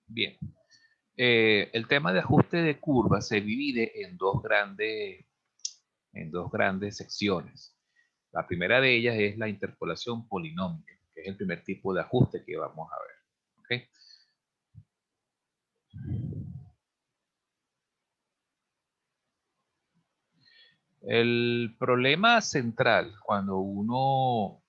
Bien. El tema de ajuste de curva se divide en dos grandes secciones. La primera de ellas es la interpolación polinómica, que es el primer tipo de ajuste que vamos a ver. ¿Ok? El problema central cuando uno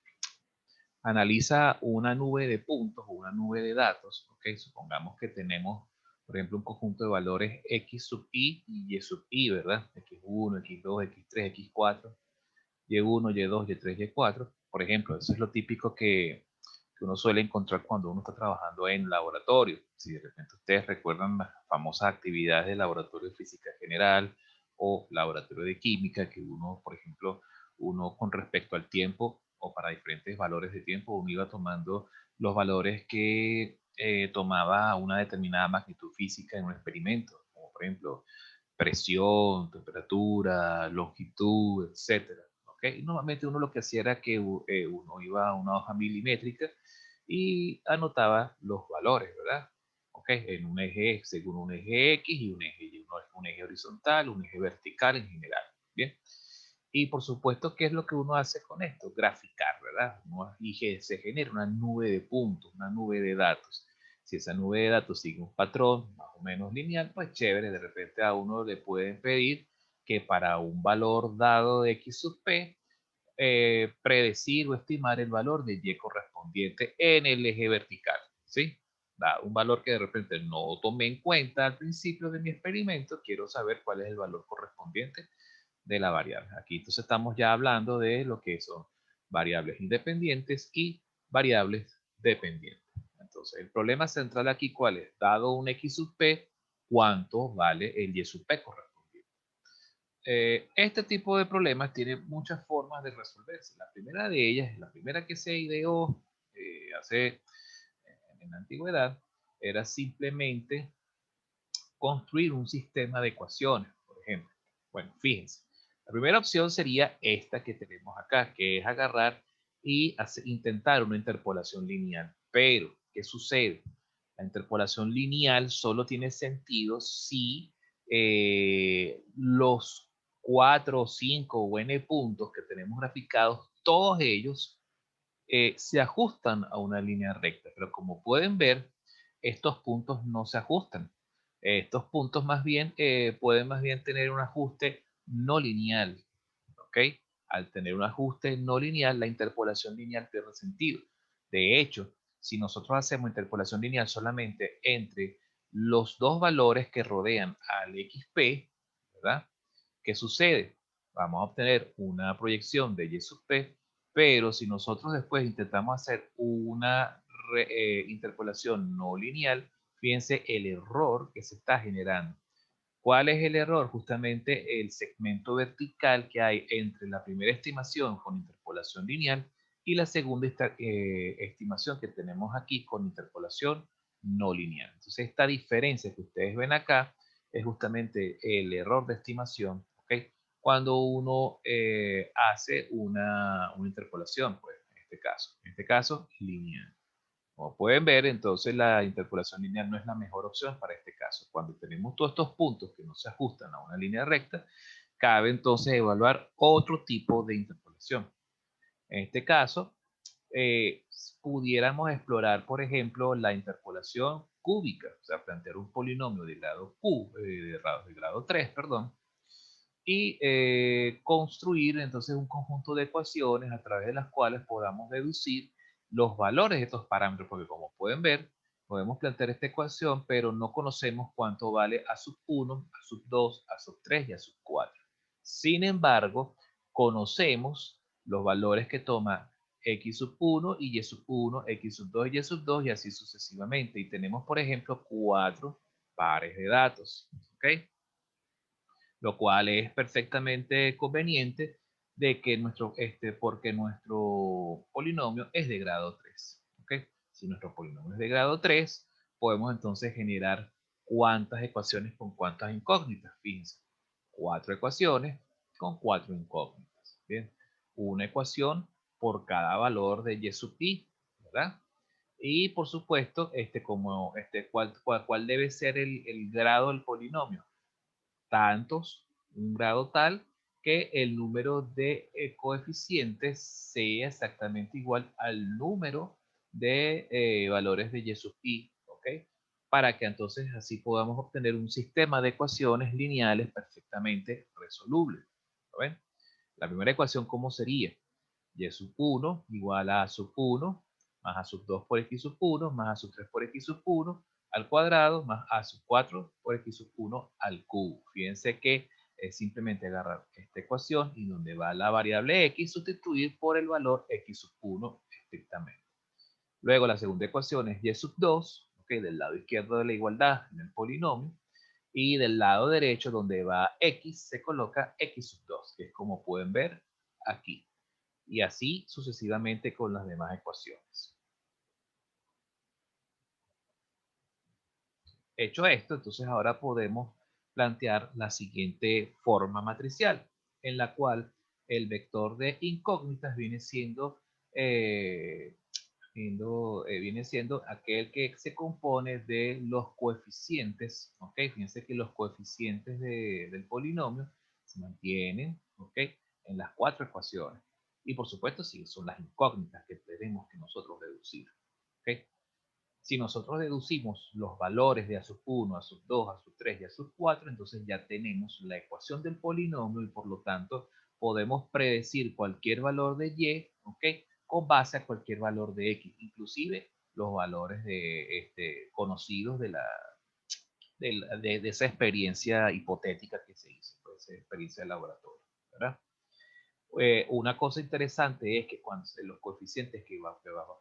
analiza una nube de puntos o una nube de datos, ¿ok? Supongamos que tenemos, por ejemplo, un conjunto de valores x sub i y y sub i, ¿verdad? X1, X2, X3, X4, Y1, Y2, Y3, Y4. Por ejemplo, eso es lo típico que uno suele encontrar cuando uno está trabajando en laboratorio. Si de repente ustedes recuerdan las famosas actividades de laboratorio de física general o laboratorio de química, que uno, por ejemplo, uno con respecto al tiempo o para diferentes valores de tiempo, uno iba tomando los valores que tomaba una determinada magnitud física en un experimento, como por ejemplo presión, temperatura, longitud, etcétera. ¿Okay? Normalmente uno lo que hacía era que uno iba a una hoja milimétrica y anotaba los valores, ¿verdad? ¿Okay? En un eje, según un eje X y un eje horizontal, un eje vertical en general. Bien. Y por supuesto, ¿qué es lo que uno hace con esto? Graficar, ¿verdad? Y que se genera una nube de puntos, una nube de datos. Si esa nube de datos sigue un patrón más o menos lineal, pues chévere, de repente a uno le pueden pedir que para un valor dado de x sub p, predecir o estimar el valor de y correspondiente en el eje vertical, ¿sí? Da un valor que de repente no tomé en cuenta al principio de mi experimento, quiero saber cuál es el valor correspondiente de la variable. Aquí entonces estamos ya hablando de lo que son variables independientes y variables dependientes. Entonces, el problema central aquí, ¿cuál es? Dado un x sub p, ¿cuánto vale el y sub p correspondiente? Este tipo de problemas tiene muchas formas de resolverse. La primera de ellas, la primera que se ideó en la antigüedad, era simplemente construir un sistema de ecuaciones, por ejemplo. Bueno, fíjense, la primera opción sería esta que tenemos acá, que es agarrar y intentar una interpolación lineal. Pero, ¿qué sucede? La interpolación lineal solo tiene sentido si los 4, 5 o n puntos que tenemos graficados, todos ellos se ajustan a una línea recta. Pero como pueden ver, estos puntos no se ajustan. Estos puntos más bien pueden más bien tener un ajuste no lineal. ¿Ok? Al tener un ajuste no lineal, la interpolación lineal pierde sentido. De hecho, si nosotros hacemos interpolación lineal solamente entre los dos valores que rodean al XP, ¿verdad? ¿Qué sucede? Vamos a obtener una proyección de Y sub P, pero si nosotros después intentamos hacer una interpolación no lineal, fíjense el error que se está generando. ¿Cuál es el error? Justamente el segmento vertical que hay entre la primera estimación con interpolación lineal y la segunda estimación que tenemos aquí con interpolación no lineal. Entonces, esta diferencia que ustedes ven acá es justamente el error de estimación, ¿ok? Cuando uno hace una interpolación, pues, en este caso, lineal. Como pueden ver, entonces la interpolación lineal no es la mejor opción para este caso. Cuando tenemos todos estos puntos que no se ajustan a una línea recta, cabe entonces evaluar otro tipo de interpolación. En este caso, eh, pudiéramos explorar, por ejemplo, la interpolación cúbica, o sea, plantear un polinomio de grado Q, de grado 3, perdón, y construir entonces un conjunto de ecuaciones a través de las cuales podamos deducir los valores de estos parámetros, porque como pueden ver, podemos plantear esta ecuación, pero no conocemos cuánto vale A sub 1, A sub 2, A sub 3 y A sub 4. Sin embargo, conocemos los valores que toma X sub 1 y Y sub 1, X sub 2 y Y sub 2 y así sucesivamente. Y tenemos, por ejemplo, 4 pares de datos. ¿Ok? Lo cual es perfectamente conveniente de que porque nuestro polinomio es de grado 3. ¿Okay? Si nuestro polinomio es de grado 3, podemos entonces generar cuántas ecuaciones con cuántas incógnitas. Fíjense, 4 ecuaciones con 4 incógnitas. Bien, una ecuación por cada valor de y sub i, ¿verdad? Y por supuesto, ¿cuál debe ser el grado del polinomio? Tantos, un grado tal que el número de coeficientes sea exactamente igual al número de valores de y sub i, ¿ok? Para que entonces así podamos obtener un sistema de ecuaciones lineales perfectamente resoluble. ¿Lo ven? La primera ecuación, ¿cómo sería? Y sub 1 igual a sub 1 más a sub 2 por x sub 1 más a sub 3 por x sub 1 al cuadrado más a sub 4 por x sub 1 al cubo. Fíjense que es simplemente agarrar esta ecuación y donde va la variable x, sustituir por el valor x sub 1 estrictamente. Luego la segunda ecuación es y sub 2, ¿okay? Del lado izquierdo de la igualdad en el polinomio, y del lado derecho donde va x se coloca x sub 2, que es como pueden ver aquí. Y así sucesivamente con las demás ecuaciones. Hecho esto, entonces ahora podemos plantear la siguiente forma matricial, en la cual el vector de incógnitas viene siendo aquel que se compone de los coeficientes, ¿ok? Fíjense que los coeficientes del polinomio se mantienen, ¿ok? En las cuatro ecuaciones. Y por supuesto, sí, son las incógnitas que tenemos que nosotros deducir, ¿ok? Si nosotros deducimos los valores de a sub 1, a sub 2, a sub 3 y a sub 4, entonces ya tenemos la ecuación del polinomio y por lo tanto podemos predecir cualquier valor de y, ¿ok? Con base a cualquier valor de x, inclusive los valores conocidos de esa experiencia hipotética que se hizo, pues, esa experiencia de laboratorio, ¿verdad? Una cosa interesante es que cuando los coeficientes que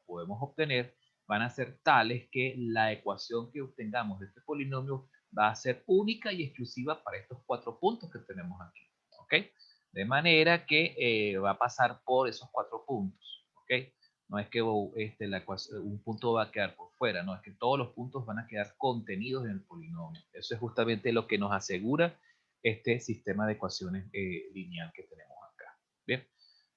podemos obtener van a ser tales que la ecuación que obtengamos de este polinomio va a ser única y exclusiva para estos cuatro puntos que tenemos aquí, ¿ok? De manera que va a pasar por esos cuatro puntos, ¿ok? No es que un punto va a quedar por fuera, no, es que todos los puntos van a quedar contenidos en el polinomio. Eso es justamente lo que nos asegura este sistema de ecuaciones lineal que tenemos acá. Bien,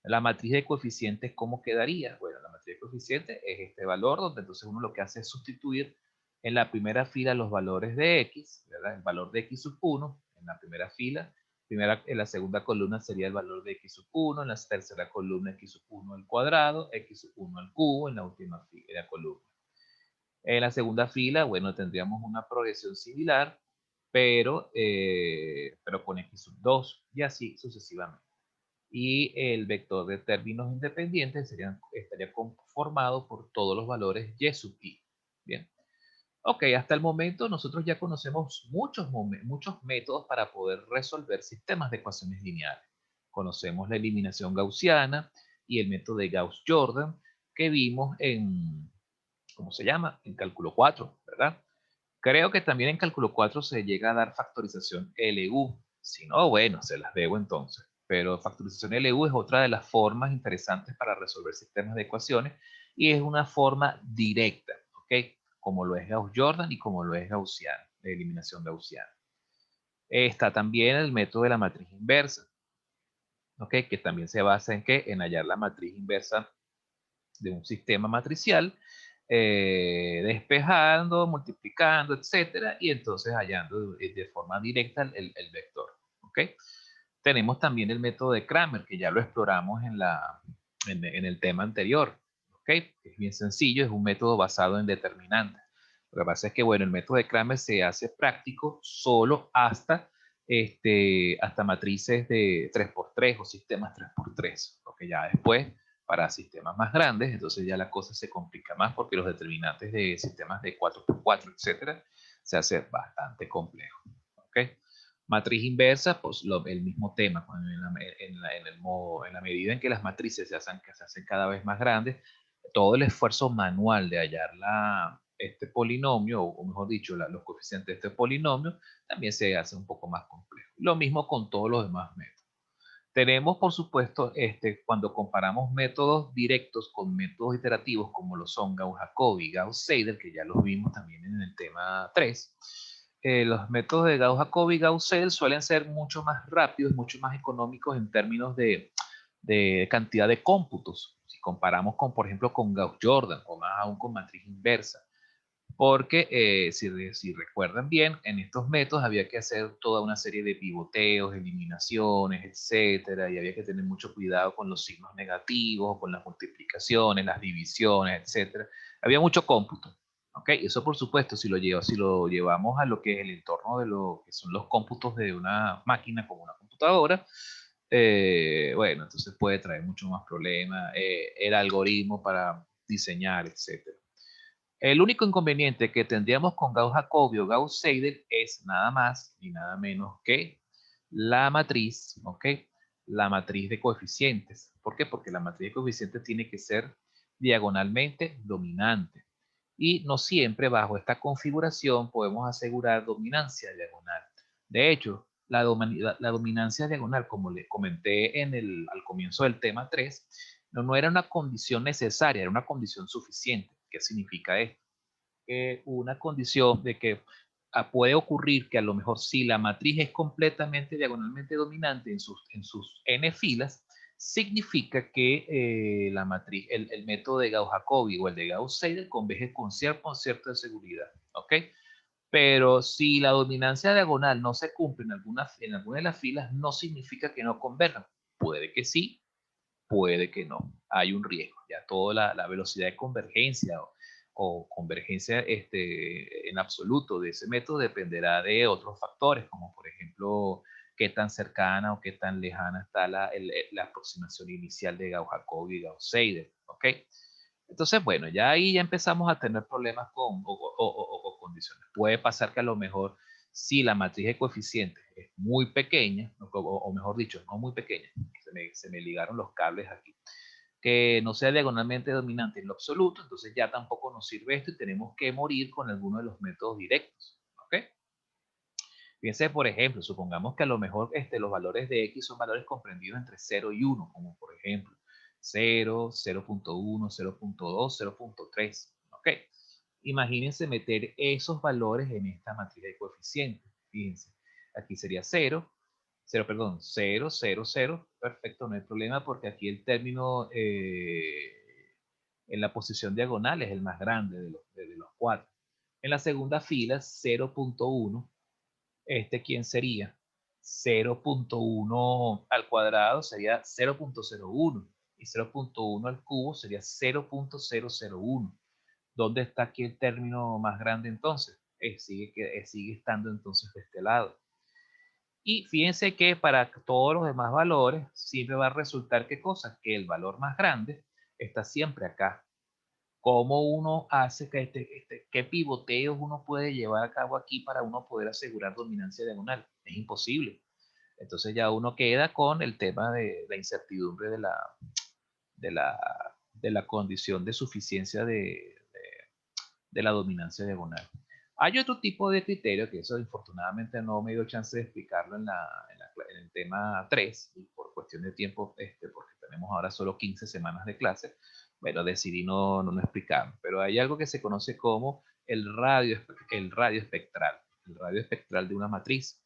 la matriz de coeficientes, ¿cómo quedaría? Bueno, la matriz de coeficientes es este valor donde entonces uno lo que hace es sustituir en la primera fila los valores de x, ¿verdad? El valor de x sub 1 en la primera fila, en la segunda columna sería el valor de x sub 1, en la tercera columna x sub 1 al cuadrado, x sub 1 al cubo, en la última columna. En la segunda fila, bueno, tendríamos una progresión similar, pero con x sub 2 y así sucesivamente. Y el vector de términos independientes estaría conformado por todos los valores y sub i. Bien. Ok, hasta el momento nosotros ya conocemos muchos métodos para poder resolver sistemas de ecuaciones lineales. Conocemos la eliminación gaussiana y el método de Gauss-Jordan que vimos ¿cómo se llama? En cálculo 4, ¿verdad? Creo que también en cálculo 4 se llega a dar factorización LU. Si no, bueno, se las debo entonces. Pero factorización LU es otra de las formas interesantes para resolver sistemas de ecuaciones y es una forma directa, ¿ok? Como lo es Gauss-Jordan y como lo es gaussiana, de eliminación gaussiana. Está también el método de la matriz inversa, ¿ok? Que también se basa en ¿qué? En hallar la matriz inversa de un sistema matricial, despejando, multiplicando, etcétera, y entonces hallando de forma directa el vector. ¿Ok? Tenemos también el método de Kramer, que ya lo exploramos en el tema anterior. ¿Ok? Es bien sencillo, es un método basado en determinantes. Lo que pasa es que, bueno, el método de Kramer se hace práctico solo hasta matrices de 3x3 o sistemas 3x3, porque ya después para sistemas más grandes, entonces ya la cosa se complica más porque los determinantes de sistemas de 4x4, etcétera, se hace bastante complejo. ¿Ok? Matriz inversa, pues el mismo tema, en la medida en que las matrices se hacen cada vez más grandes, todo el esfuerzo manual de hallar este polinomio, o mejor dicho, los coeficientes de este polinomio, también se hace un poco más complejo. Lo mismo con todos los demás métodos. Tenemos, por supuesto, cuando comparamos métodos directos con métodos iterativos como lo son Gauss-Jacobi y Gauss-Seidel, que ya los vimos también en el tema 3, los métodos de Gauss-Jacobi y Gauss-Seidel suelen ser mucho más rápidos, mucho más económicos en términos de cantidad de cómputos. Si comparamos con, por ejemplo, con Gauss-Jordan o más aún con matriz inversa. Porque si recuerdan bien, en estos métodos había que hacer toda una serie de pivoteos, eliminaciones, etcétera, y había que tener mucho cuidado con los signos negativos, con las multiplicaciones, las divisiones, etcétera. Había mucho cómputo. ¿Ok? Eso, por supuesto, si lo llevamos a lo que es el entorno de lo que son los cómputos de una máquina como una computadora, bueno, entonces puede traer mucho más problemas, el algoritmo para diseñar, etcétera. El único inconveniente que tendríamos con Gauss-Jacobi o Gauss-Seidel es nada más y nada menos que la matriz, ¿ok? La matriz de coeficientes. ¿Por qué? Porque la matriz de coeficientes tiene que ser diagonalmente dominante. Y no siempre bajo esta configuración podemos asegurar dominancia diagonal. De hecho, la dominancia diagonal, como les comenté al comienzo del tema 3, no era una condición necesaria, era una condición suficiente. ¿Qué significa esto? Una condición de que puede ocurrir que a lo mejor si la matriz es completamente diagonalmente dominante en sus n filas, significa que la matriz, el método de Gauss-Jacobi o el de Gauss-Seidel converge con cierta seguridad, ¿ok? Pero si la dominancia diagonal no se cumple en alguna de las filas, no significa que no converjan. Puede que sí, puede que no. Hay un riesgo. Ya toda la velocidad de convergencia o convergencia en absoluto de ese método dependerá de otros factores, como por ejemplo qué tan cercana o qué tan lejana está la aproximación inicial de Gauss-Jacobi y Gauss-Seidel. ¿Ok? Entonces, bueno, ya ahí ya empezamos a tener problemas o condiciones. Puede pasar que a lo mejor si la matriz de coeficientes es muy pequeña, o mejor dicho, no muy pequeña, se me ligaron los cables aquí, que no sea diagonalmente dominante en lo absoluto, entonces ya tampoco nos sirve esto y tenemos que morir con alguno de los métodos directos. ¿Ok? Fíjense, por ejemplo, supongamos que a lo mejor los valores de X son valores comprendidos entre 0 y 1, como por ejemplo 0, 0.1, 0.2, 0.3. ¿Ok? Imagínense meter esos valores en esta matriz de coeficientes. Fíjense, aquí sería 0, 0, perdón, 0, 0, 0. Perfecto, no hay problema porque aquí el término en la posición diagonal es el más grande de los cuatro. En la segunda fila, 0.1. ¿Quién sería? 0.1 al cuadrado sería 0.01 y 0.1 al cubo sería 0.001. ¿Dónde está aquí el término más grande entonces? Sigue estando entonces de este lado. Y fíjense que para todos los demás valores siempre va a resultar ¿qué cosa? Que el valor más grande está siempre acá. ¿Cómo uno hace qué pivoteos uno puede llevar a cabo aquí para uno poder asegurar dominancia diagonal? Es imposible. Entonces ya uno queda con el tema de la incertidumbre de la, de la condición de suficiencia de la dominancia diagonal. Hay otro tipo de criterio que eso infortunadamente no me dio chance de explicarlo en el tema 3 y por cuestión de tiempo, porque tenemos ahora solo 15 semanas de clase, bueno, decidí no explicarlo. Pero hay algo que se conoce como el radio espectral de una matriz,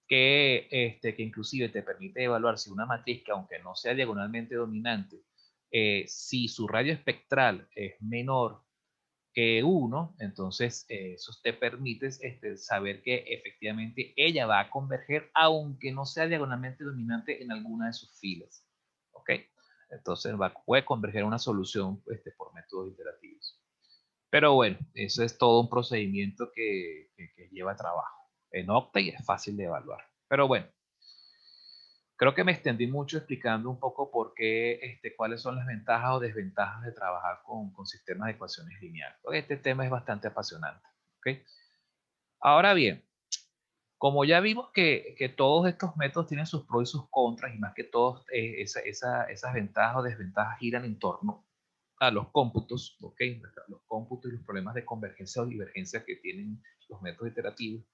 que inclusive te permite evaluar si una matriz que aunque no sea diagonalmente dominante, si su radio espectral es menor que 1, entonces eso te permite saber que efectivamente ella va a converger aunque no sea diagonalmente dominante en alguna de sus filas. ¿Ok? Entonces puede converger una solución por métodos iterativos. Pero bueno, eso es todo un procedimiento que lleva trabajo. En Octa y es fácil de evaluar. Pero bueno, creo que me extendí mucho explicando un poco por qué, cuáles son las ventajas o desventajas de trabajar con sistemas de ecuaciones lineales. Porque este tema es bastante apasionante. ¿Okay? Ahora bien, como ya vimos que todos estos métodos tienen sus pros y sus contras, y más que todos esas ventajas o desventajas giran en torno a los cómputos, ¿ok? Los cómputos y los problemas de convergencia o divergencia que tienen los métodos iterativos,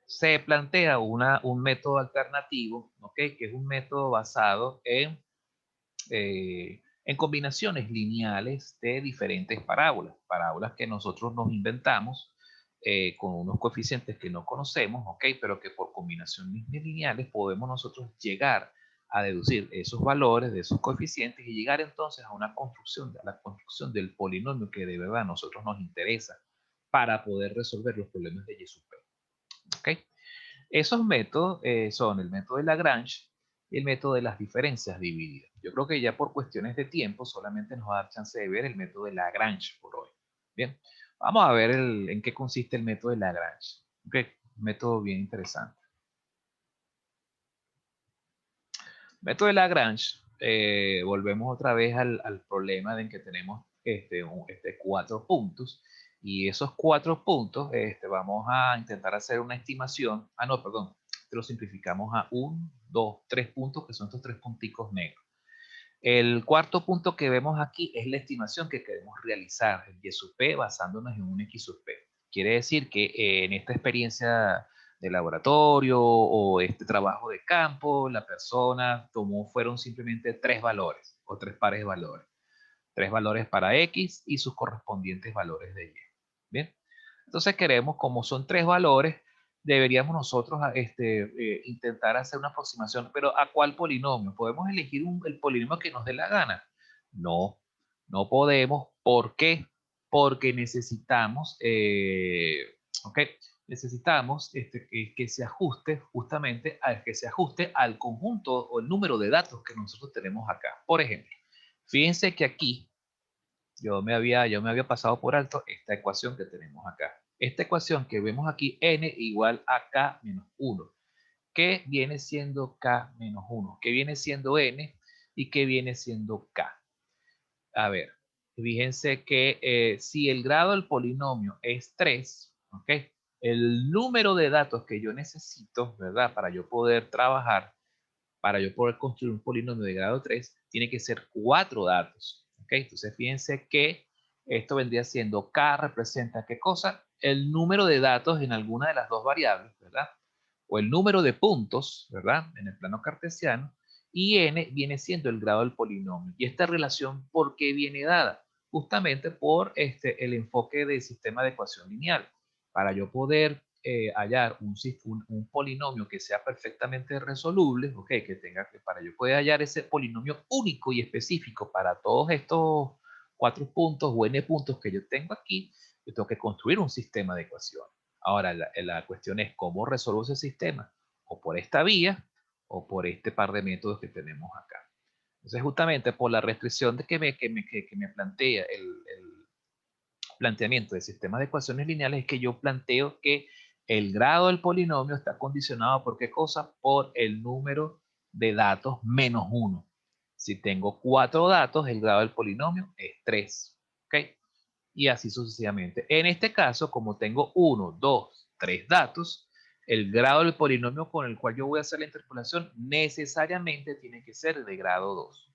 se plantea un método alternativo, ¿ok? Que es un método basado en combinaciones lineales de diferentes parábolas que nosotros nos inventamos con unos coeficientes que no conocemos, ¿ok? Pero que por combinaciones lineales podemos nosotros llegar a deducir esos valores de esos coeficientes y llegar entonces a una construcción, a la construcción del polinomio que de verdad a nosotros nos interesa para poder resolver los problemas de Y sub P. ¿Okay? Esos métodos son el método de Lagrange y el método de las diferencias divididas. Yo creo que ya por cuestiones de tiempo solamente nos va a dar chance de ver el método de Lagrange por hoy. Bien, vamos a ver en qué consiste el método de Lagrange. Okay, un método bien interesante. Método de Lagrange, volvemos otra vez al problema de que tenemos 4 puntos y esos 4 puntos vamos a intentar hacer una estimación. No, perdón, lo simplificamos a 1, 2, 3 puntos, que son estos 3 punticos negros. El cuarto punto que vemos aquí es la estimación que queremos realizar, el Y sub P, basándonos en un X sub P. Quiere decir que en esta experiencia de laboratorio o este trabajo de campo, la persona fueron simplemente 3 valores o 3 pares de valores. 3 valores para X y sus correspondientes valores de Y. Bien, entonces queremos, como son 3 valores, deberíamos nosotros intentar hacer una aproximación, pero ¿a cuál polinomio? ¿Podemos elegir el polinomio que nos dé la gana? No, no podemos. ¿Por qué? Porque necesitamos, necesitamos que se ajuste justamente al conjunto o el número de datos que nosotros tenemos acá. Por ejemplo, fíjense que aquí yo me había pasado por alto esta ecuación que tenemos acá. Esta ecuación que vemos aquí, n igual a k menos 1. ¿Qué viene siendo k menos 1? ¿Qué viene siendo n? ¿Y qué viene siendo k? A ver, fíjense que si el grado del polinomio es 3, ¿ok? El número de datos que yo necesito, ¿verdad? Para yo poder trabajar, para yo poder construir un polinomio de grado 3, tiene que ser 4 datos. ¿Ok? Entonces fíjense que esto vendría siendo K representa ¿qué cosa? El número de datos en alguna de las dos variables, ¿verdad? O el número de puntos, ¿verdad? En el plano cartesiano. Y N viene siendo el grado del polinomio. Y esta relación, ¿por qué viene dada? Justamente por el enfoque del sistema de ecuación lineal. Para yo poder hallar un polinomio que sea perfectamente resoluble, que tenga para yo poder hallar ese polinomio único y específico para todos estos 4 puntos o n puntos que yo tengo aquí, yo tengo que construir un sistema de ecuaciones. Ahora, la cuestión es cómo resuelvo ese sistema, o por esta vía, o por este par de métodos que tenemos acá. Entonces, justamente por la restricción de que me plantea el planteamiento de sistemas de ecuaciones lineales es que yo planteo que el grado del polinomio está condicionado por qué cosa? Por el número de datos menos 1. Si tengo 4 datos, el grado del polinomio es 3. ¿Ok? Y así sucesivamente. En este caso, como tengo 1, 2, 3 datos, el grado del polinomio con el cual yo voy a hacer la interpolación necesariamente tiene que ser de grado 2.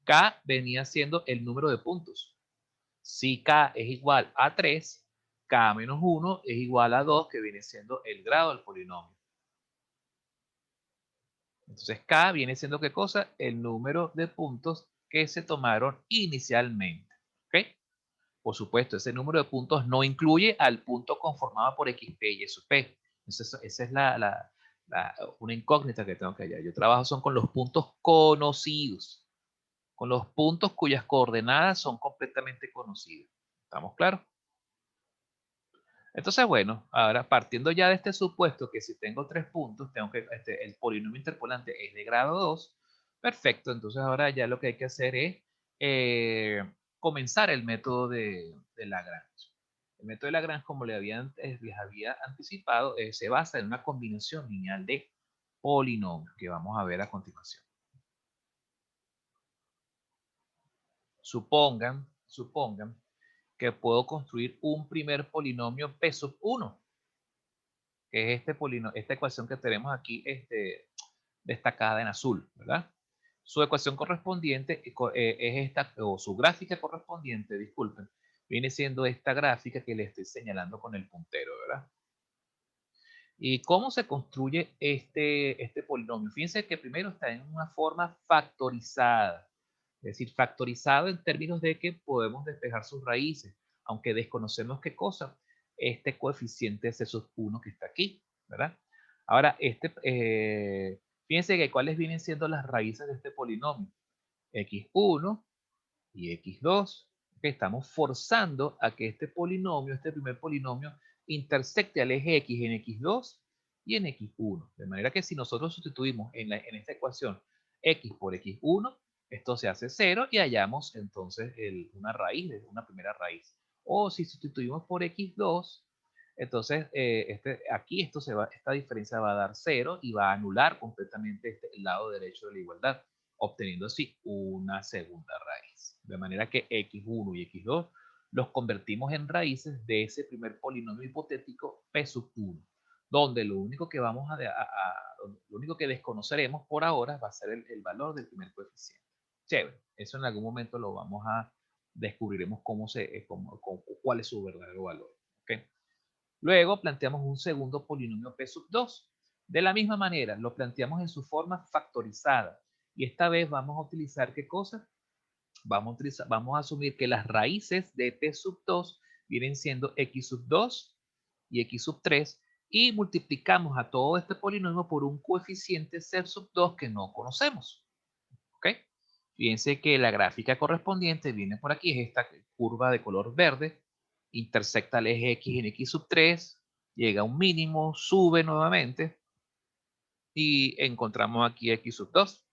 K venía siendo el número de puntos. Si K es igual a 3, K menos 1 es igual a 2, que viene siendo el grado del polinomio. Entonces K viene siendo ¿qué cosa? El número de puntos que se tomaron inicialmente. ¿Ok? Por supuesto, ese número de puntos no incluye al punto conformado por XP y Y sub P. Esa es una incógnita que tengo que hallar. Yo trabajo son con los puntos conocidos, con los puntos cuyas coordenadas son completamente conocidas. ¿Estamos claros? Entonces, bueno, ahora partiendo ya de este supuesto que si tengo 3 puntos, tengo que, el polinomio interpolante es de grado 2, perfecto, entonces ahora ya lo que hay que hacer es comenzar el método de Lagrange. El método de Lagrange, como les había anticipado, se basa en una combinación lineal de polinomios que vamos a ver a continuación. Supongan que puedo construir un primer polinomio P sub 1, que es esta ecuación que tenemos aquí destacada en azul, ¿verdad? Su ecuación correspondiente es esta, o su gráfica correspondiente, disculpen, viene siendo esta gráfica que le estoy señalando con el puntero, ¿verdad? ¿Y cómo se construye este polinomio? Fíjense que primero está en una forma factorizada, es decir, factorizado en términos de que podemos despejar sus raíces, aunque desconocemos qué cosa, este coeficiente C sub 1 que está aquí, ¿verdad? Ahora, fíjense que cuáles vienen siendo las raíces de este polinomio. X1 y X2. Que estamos forzando a que este polinomio, este primer polinomio, intersecte al eje X en X2 y en X1. De manera que si nosotros sustituimos en esta ecuación X por X1, esto se hace 0 y hallamos entonces una raíz, una primera raíz. O si sustituimos por X2, entonces aquí esta diferencia va a dar 0 y va a anular completamente el lado derecho de la igualdad, obteniendo así una segunda raíz. De manera que x1 y x2 los convertimos en raíces de ese primer polinomio hipotético p sub 1, donde lo único que lo único que desconoceremos por ahora va a ser el valor del primer coeficiente. Chévere, eso en algún momento lo vamos a descubriremos cuál es su verdadero valor. ¿Okay? Luego planteamos un segundo polinomio p sub 2. De la misma manera, lo planteamos en su forma factorizada. Y esta vez vamos a utilizar, ¿qué cosa? Vamos a asumir que las raíces de p sub 2 vienen siendo x sub 2 y x sub 3 y multiplicamos a todo este polinomio por un coeficiente c sub 2 que no conocemos. ¿Ok? Fíjense que la gráfica correspondiente viene por aquí, es esta curva de color verde, intersecta el eje X en X sub 3, llega a un mínimo, sube nuevamente y encontramos aquí X sub 2.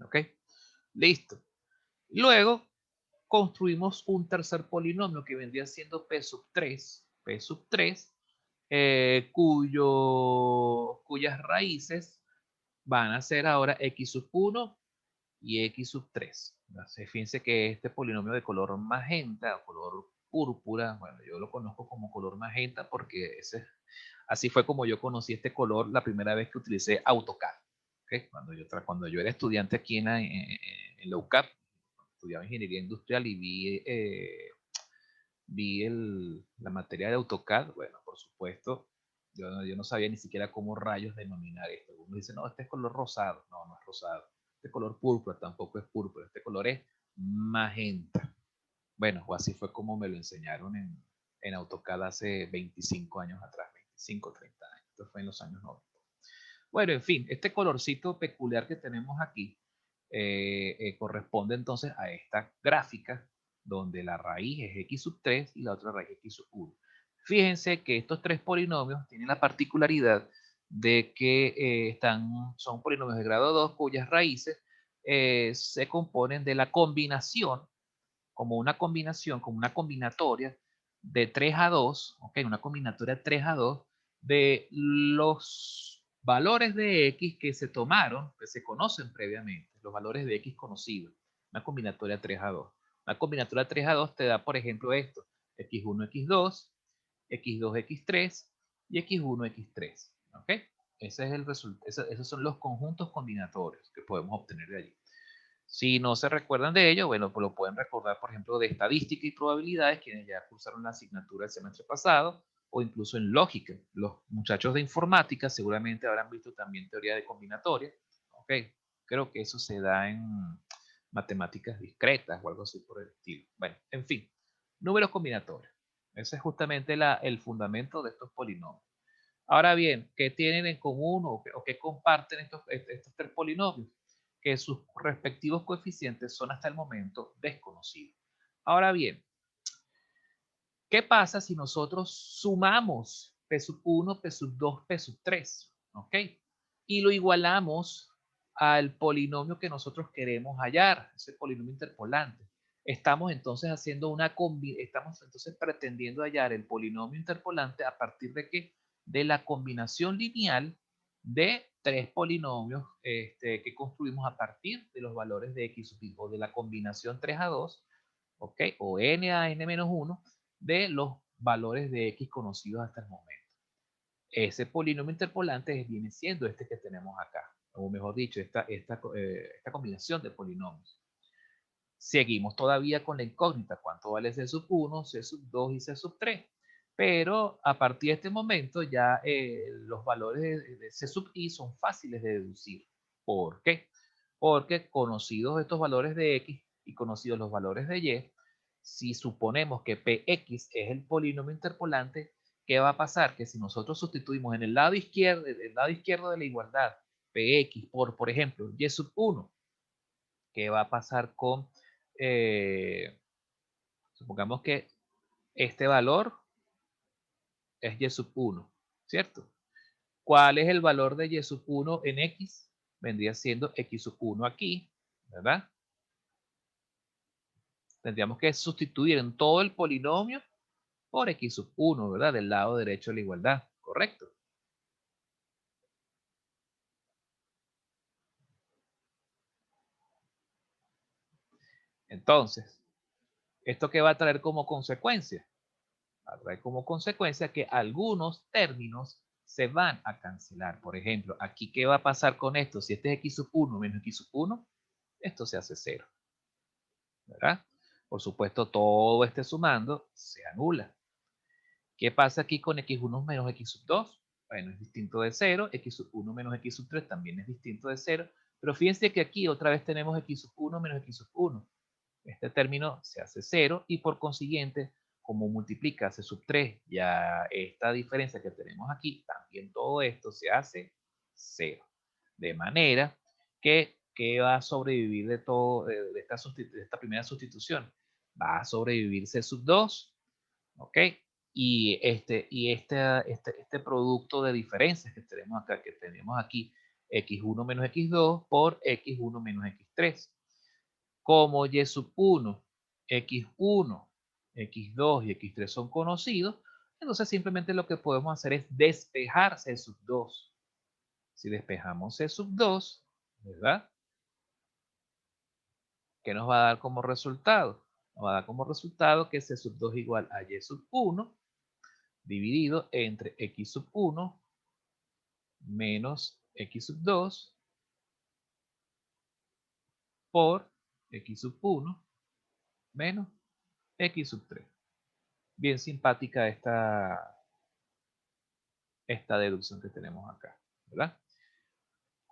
¿Ok? Listo. Luego construimos un tercer polinomio que vendría siendo P sub 3, cuyas raíces van a ser ahora X sub 1 y X sub 3. Entonces, fíjense que este polinomio de color magenta, o color púrpura, bueno, yo lo conozco como color magenta porque así fue como yo conocí este color la primera vez que utilicé AutoCAD. ¿Okay? Cuando yo era estudiante aquí en la UCAP, estudiaba ingeniería industrial y vi la materia de AutoCAD, bueno, por supuesto, yo no sabía ni siquiera cómo rayos denominar esto. Uno dice, no, este es color rosado. No, no es rosado. Este color púrpura tampoco es púrpura. Este color es magenta. Bueno, o así fue como me lo enseñaron en AutoCAD hace 25 años atrás, 25, 30 años. Esto fue en los años 90. Bueno, en fin, este colorcito peculiar que tenemos aquí corresponde entonces a esta gráfica donde la raíz es x sub 3 y la otra raíz es x sub 1. Fíjense que estos tres polinomios tienen la particularidad de que son polinomios de grado 2 cuyas raíces se componen de la combinación, como una combinatoria de 3 a 2, ¿ok? Una combinatoria 3 a 2 de los valores de x que se tomaron, que se conocen previamente, los valores de x conocidos, una combinatoria 3 a 2. Una combinatoria 3 a 2 te da, por ejemplo, esto, x1, x2, x2, x3 y x1, x3. ¿Ok? Ese es el esos son los conjuntos combinatorios que podemos obtener de allí. Si no se recuerdan de ello, bueno, pues lo pueden recordar, por ejemplo, de estadística y probabilidades, quienes ya cursaron la asignatura el semestre pasado, o incluso en lógica. Los muchachos de informática seguramente habrán visto también teoría de combinatoria. Ok, creo que eso se da en matemáticas discretas o algo así por el estilo. Bueno, en fin, números combinatorios. Ese es justamente el fundamento de estos polinomios. Ahora bien, ¿qué tienen en común o qué comparten estos tres polinomios? Que sus respectivos coeficientes son hasta el momento desconocidos. Ahora bien, ¿qué pasa si nosotros sumamos P sub 1, P sub 2, P sub 3? ¿Ok? Y lo igualamos al polinomio que nosotros queremos hallar, ese polinomio interpolante. Estamos entonces estamos entonces pretendiendo hallar el polinomio interpolante a partir de qué? De la combinación lineal de tres polinomios que construimos a partir de los valores de x sub i, o de la combinación 3 a 2, ¿ok? O n a n-1 de los valores de x conocidos hasta el momento. Ese polinomio interpolante viene siendo este que tenemos acá, o mejor dicho, esta combinación de polinomios. Seguimos todavía con la incógnita, ¿cuánto vale C sub 1, C sub 2 y C sub 3? Pero a partir de este momento ya los valores de C sub i son fáciles de deducir. ¿Por qué? Porque conocidos estos valores de x y conocidos los valores de y, si suponemos que px es el polinomio interpolante, ¿qué va a pasar? Que si nosotros sustituimos en el lado izquierdo de la igualdad px por ejemplo, y sub 1, ¿qué va a pasar con, supongamos que este valor es y sub 1, ¿cierto? ¿Cuál es el valor de y sub 1 en x? Vendría siendo x sub 1 aquí, ¿verdad? Tendríamos que sustituir en todo el polinomio por x sub 1, ¿verdad? Del lado derecho de la igualdad, ¿correcto? Entonces, ¿esto qué va a traer como consecuencia? Va a traer como consecuencia que algunos términos se van a cancelar. Por ejemplo, aquí, ¿qué va a pasar con esto? Si este es x sub 1 menos x sub 1, esto se hace 0, ¿verdad? Por supuesto, todo este sumando se anula. ¿Qué pasa aquí con x1 menos x sub 2? Bueno, es distinto de 0. X sub 1 menos x sub 3 también es distinto de 0. Pero fíjense que aquí otra vez tenemos x sub 1 menos x sub 1. Este término se hace 0 y por consiguiente, como multiplica c sub 3 ya esta diferencia que tenemos aquí, también todo esto se hace 0. De manera que va a sobrevivir de todo de esta primera sustitución. Va a sobrevivir c sub 2, ¿ok? Y este producto de diferencias que tenemos acá, que tenemos aquí, x1 menos x2 por x1 menos x3. Como y sub 1, x1, x2 y x3 son conocidos, entonces simplemente lo que podemos hacer es despejar c sub 2. Si despejamos c sub 2, ¿verdad? ¿Qué nos va a dar como resultado? Nos va a dar como resultado que c sub 2 igual a y sub 1 dividido entre x sub 1 menos x sub 2 por x sub 1 menos x sub 3. Bien simpática esta deducción que tenemos acá, ¿verdad?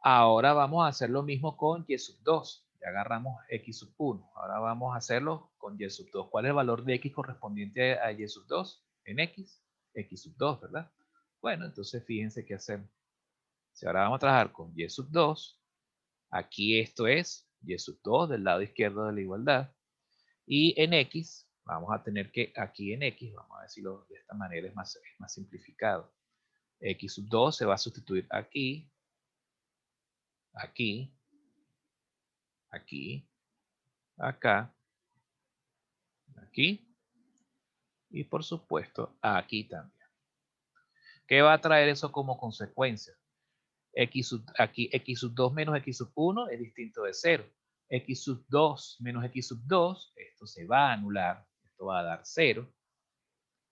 Ahora vamos a hacer lo mismo con y sub 2. Ya agarramos x sub 1. Ahora vamos a hacerlo con y sub 2. ¿Cuál es el valor de x correspondiente a y sub 2? En x, x sub 2, ¿verdad? Bueno, entonces fíjense qué hacemos. Si ahora vamos a trabajar con y sub 2, aquí esto es y sub 2 del lado izquierdo de la igualdad. Y en x, vamos a tener que aquí en x, vamos a decirlo de esta manera, es más simplificado. X sub 2 se va a sustituir aquí, aquí, aquí, acá, aquí y por supuesto aquí también. ¿Qué va a traer eso como consecuencia? Aquí x sub 2 menos x sub 1 es distinto de 0. X sub 2 menos x sub 2, esto se va a anular, esto va a dar 0.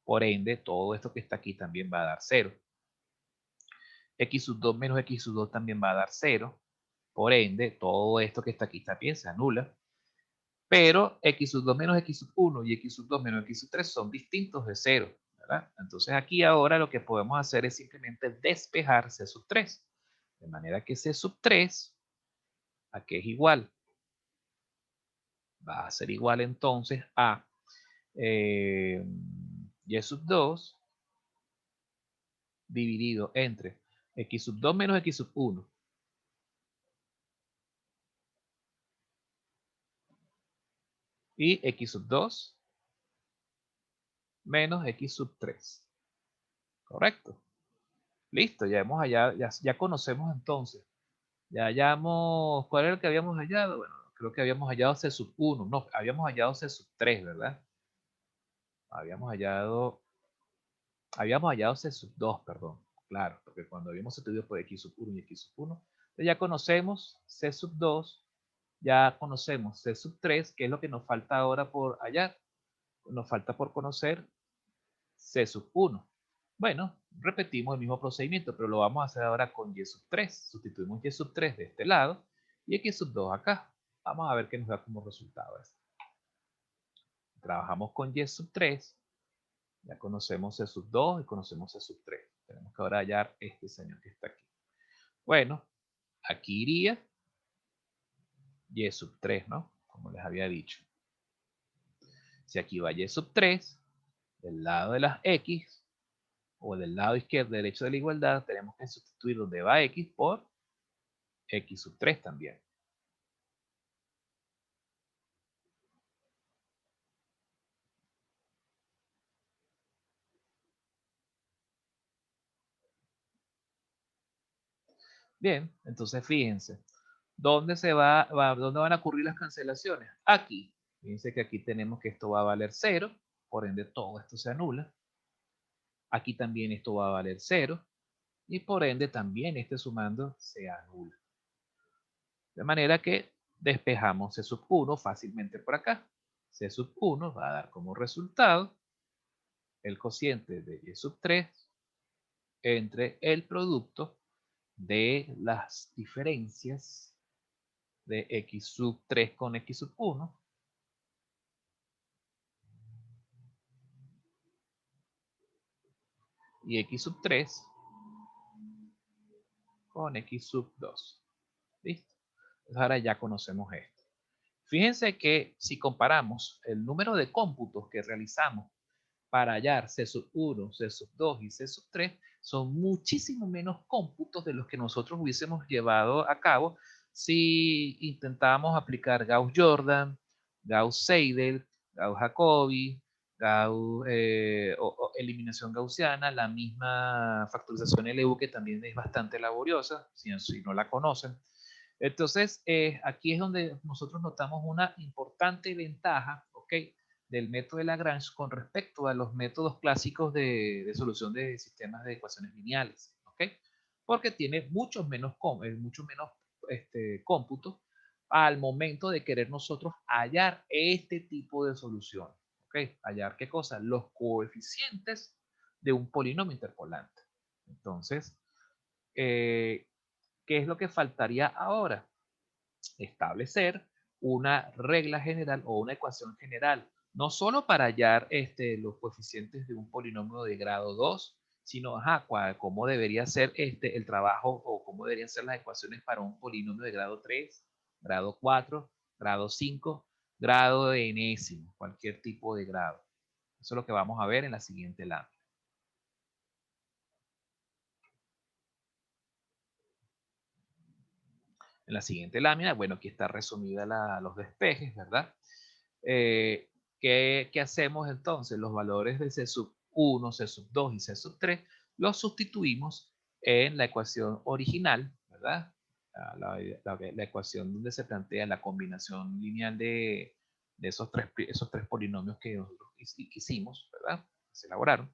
Por ende, todo esto que está aquí también va a dar 0. X sub 2 menos x sub 2 también va a dar 0. Por ende, todo esto que está aquí también se anula. Pero x sub 2 menos x sub 1 y x sub 2 menos x sub 3 son distintos de 0, ¿verdad? Entonces aquí ahora lo que podemos hacer es simplemente despejar c sub 3. De manera que c sub 3, ¿a qué es igual? Va a ser igual entonces a y sub 2 dividido entre x sub 2 menos x sub 1 y x sub 2 menos x sub 3. ¿Correcto? Listo, ya conocemos entonces. Ya hallamos, ¿cuál era el que habíamos hallado? Bueno, creo que habíamos hallado C sub 1, no, habíamos hallado C sub 3, ¿verdad? Habíamos hallado C sub 2, perdón. Claro, porque cuando habíamos estudiado por X sub 1 y X sub 1, ya conocemos C sub 2, ya conocemos C sub 3, que es lo que nos falta ahora por hallar. Nos falta por conocer C sub 1. Bueno, repetimos el mismo procedimiento, pero lo vamos a hacer ahora con Y sub 3. Sustituimos Y sub 3 de este lado y X sub 2 acá. Vamos a ver qué nos da como resultado esto. Trabajamos con Y sub 3. Ya conocemos C sub 2 y conocemos C sub 3. Tenemos que ahora hallar este señor que está aquí. Bueno, aquí iría Y sub 3, ¿no? Como les había dicho. Si aquí va Y sub 3, del lado de las X, o del lado izquierdo derecho de la igualdad, tenemos que sustituir donde va x por x sub 3 también. Bien, entonces fíjense, ¿dónde dónde van a ocurrir las cancelaciones? Aquí. Fíjense que aquí tenemos que esto va a valer 0, por ende todo esto se anula. Aquí también esto va a valer 0 y por ende también este sumando se anula. De manera que despejamos C sub 1 fácilmente por acá. C sub 1 va a dar como resultado el cociente de Y sub 3 entre el producto de las diferencias de X sub 3 con X sub 1 y X sub 3 con X sub 2. ¿Listo? Entonces ahora ya conocemos esto. Fíjense que si comparamos el número de cómputos que realizamos para hallar C sub 1, C sub 2 y C sub 3, son muchísimo menos cómputos de los que nosotros hubiésemos llevado a cabo si intentábamos aplicar Gauss-Jordan, Gauss-Seidel, Gauss-Jacobi, Gauss, o eliminación gaussiana, la misma factorización LU que también es bastante laboriosa, si no la conocen. Entonces, aquí es donde nosotros notamos una importante ventaja, ¿ok?, del método de Lagrange con respecto a los métodos clásicos de solución de sistemas de ecuaciones lineales, ¿ok? Porque tiene mucho menos cómputo al momento de querer nosotros hallar este tipo de solución, ¿ok? Hallar qué cosa, los coeficientes de un polinomio interpolante. Entonces, ¿qué es lo que faltaría ahora? Establecer una regla general o una ecuación general, no solo para hallar los coeficientes de un polinomio de grado 2, sino cómo debería ser el trabajo o cómo deberían ser las ecuaciones para un polinomio de grado 3, grado 4, grado 5, grado de enésimo, cualquier tipo de grado. Eso es lo que vamos a ver en la siguiente lámina. En la siguiente lámina, bueno, aquí está resumida los despejes, ¿verdad? Eh, ¿qué hacemos entonces? Los valores de C sub 1, C sub 2 y C sub 3 los sustituimos en la ecuación original, ¿verdad? La ecuación donde se plantea la combinación lineal de esos tres polinomios que nosotros hicimos, ¿verdad? Se elaboraron.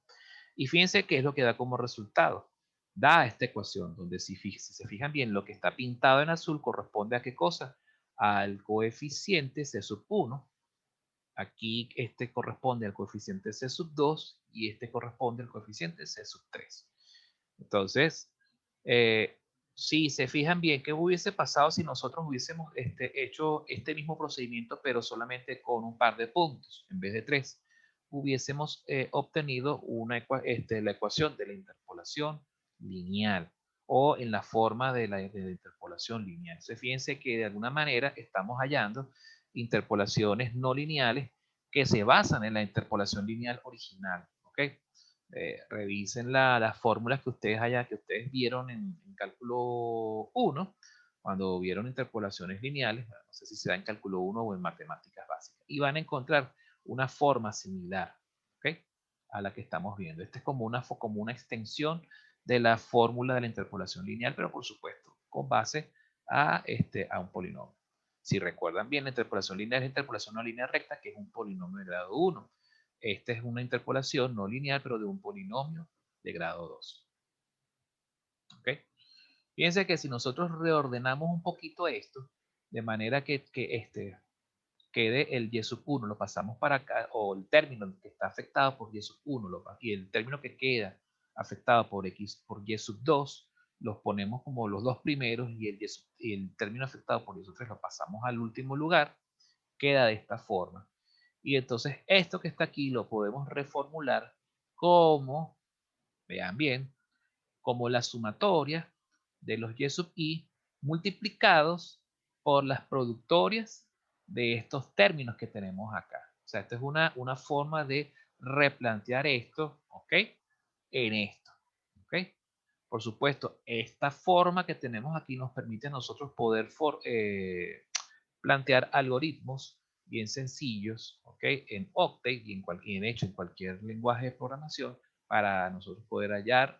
Y fíjense qué es lo que da como resultado. Da esta ecuación, donde si se fijan bien, lo que está pintado en azul corresponde a qué cosa? Al coeficiente C sub 1. Aquí este corresponde al coeficiente C sub 2 y este corresponde al coeficiente C sub 3. Entonces, si se fijan bien, ¿qué hubiese pasado si nosotros hubiésemos hecho este mismo procedimiento, pero solamente con un par de puntos en vez de tres? Hubiésemos obtenido la ecuación de la interpolación lineal o en la forma de la interpolación lineal. Entonces, fíjense que de alguna manera estamos hallando interpolaciones no lineales que se basan en la interpolación lineal original. ¿Ok? Revisen las fórmulas que ustedes vieron en cálculo 1, cuando vieron interpolaciones lineales, no sé si será en cálculo 1 o en matemáticas básicas, y van a encontrar una forma similar, ¿ok?, a la que estamos viendo. Este es como una extensión de la fórmula de la interpolación lineal, pero por supuesto con base a un polinomio. Si recuerdan bien, la interpolación lineal es la interpolación no lineal recta, que es un polinomio de grado 1. Esta es una interpolación no lineal, pero de un polinomio de grado 2. ¿Ok? Fíjense que si nosotros reordenamos un poquito esto, de manera que quede el y sub 1, lo pasamos para acá, o el término que está afectado por y sub 1, y el término que queda afectado por y sub 2, los ponemos como los dos primeros, y el término afectado por y sub 3 lo pasamos al último lugar, queda de esta forma. Y entonces esto que está aquí lo podemos reformular como, vean bien, como la sumatoria de los y sub i multiplicados por las productorias de estos términos que tenemos acá. O sea, esta es una forma de replantear esto, ¿ok? en esto. ¿Ok? Por supuesto, esta forma que tenemos aquí nos permite a nosotros poder plantear algoritmos bien sencillos, ¿ok? En Octave y en hecho en cualquier lenguaje de programación para nosotros poder hallar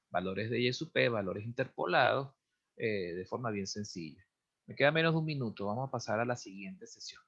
valores de Y sub P, valores interpolados de forma bien sencilla. Me queda menos de un minuto, vamos a pasar a la siguiente sesión.